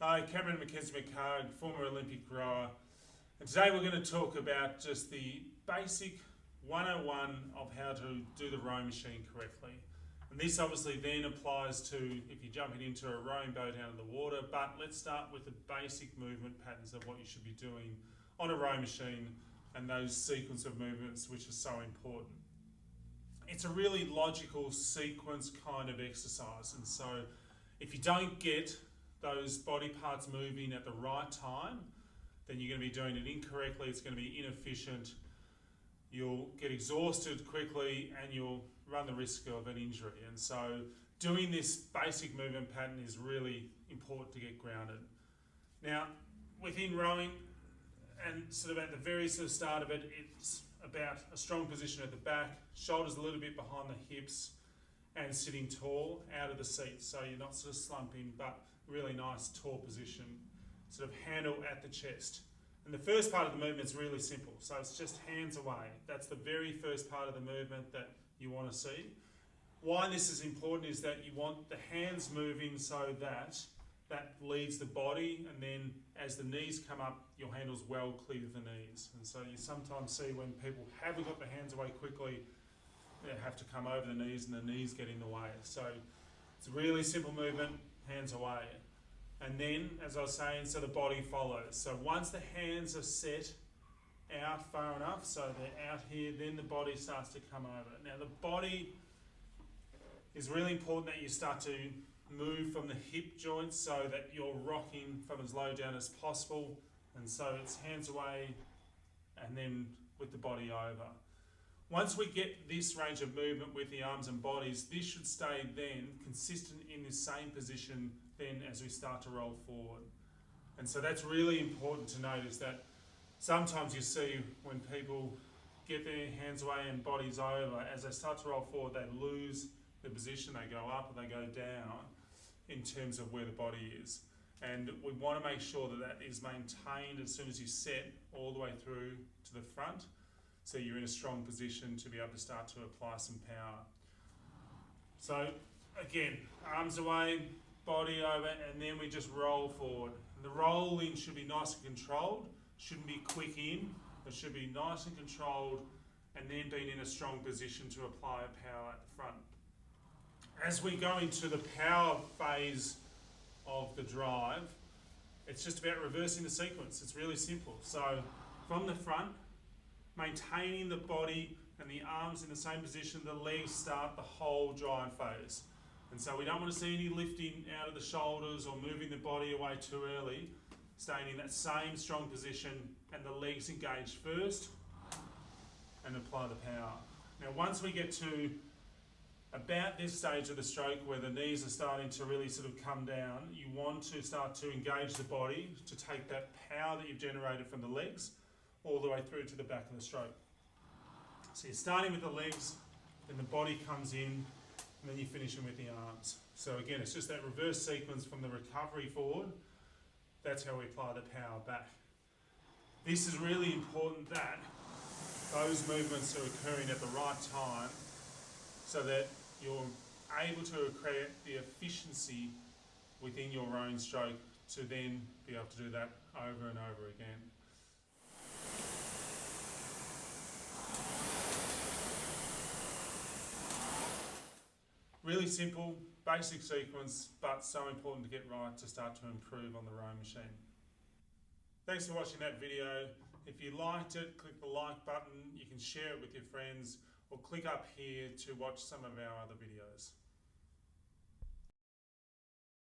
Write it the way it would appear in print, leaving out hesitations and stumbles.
Hi, Cameron McKenzie-McHarg, former Olympic rower. And today we're going to talk about just the basic 101 of how to do the rowing machine correctly. And this obviously then applies to if you're jumping into a rowing boat out of the water, but let's start with the basic movement patterns of what you should be doing on a rowing machine and those sequence of movements which are so important. It's a really logical sequence kind of exercise, and so if you don't get those body parts moving at the right time, then you're going to be doing it incorrectly, it's going to be inefficient, you'll get exhausted quickly and you'll run the risk of an injury. And so doing this basic movement pattern is really important to get grounded. Now, within rowing, and sort of at the very start of it, it's about a strong position at the back, shoulders a little bit behind the hips, and sitting tall out of the seat, so you're not sort of slumping, but really nice tall position, sort of handle at the chest. And the first part of the movement is really simple, so it's just hands away. That's the very first part of the movement that you want to see. Why this is important is that you want the hands moving so that that leads the body, and then as the knees come up, your handle's well clear of the knees. And so you sometimes see when people haven't got the hands away quickly, they have to come over the knees and the knees get in the way. So it's a really simple movement, hands away. And then, as I was saying, so the body follows. So once the hands are set out far enough, so they're out here, then the body starts to come over. Now the body is really important that you start to move from the hip joints so that you're rocking from as low down as possible. And so it's hands away and then with the body over. Once we get this range of movement with the arms and bodies, this should stay then consistent in the same position then as we start to roll forward. And so that's really important to note, is that sometimes you see when people get their hands away and bodies over, as they start to roll forward, they lose the position, they go up or they go down in terms of where the body is. And we want to make sure that that is maintained as soon as you set all the way through to the front, so you're in a strong position to be able to start to apply some power. So again, arms away, body over, and then we just roll forward. And the roll in should be nice and controlled, shouldn't be quick in, it should be nice and controlled, and then being in a strong position to apply power at the front. As we go into the power phase of the drive, it's just about reversing the sequence. It's really simple. So from the front, maintaining the body and the arms in the same position, the legs start the whole drive phase. And so we don't want to see any lifting out of the shoulders or moving the body away too early. Staying in that same strong position and the legs engaged first and apply the power. Now once we get to about this stage of the stroke where the knees are starting to really sort of come down, you want to start to engage the body to take that power that you've generated from the legs all the way through to the back of the stroke. So you're starting with the legs, then the body comes in, and then you're finishing with the arms. So again, it's just that reverse sequence from the recovery forward. That's how we apply the power back. This is really important that those movements are occurring at the right time so that you're able to create the efficiency within your rowing stroke to then be able to do that over and over again. Really simple, basic sequence, but so important to get right to start to improve on the rowing machine. Thanks for watching that video. If you liked it, click the like button. You can share it with your friends or click up here to watch some of our other videos.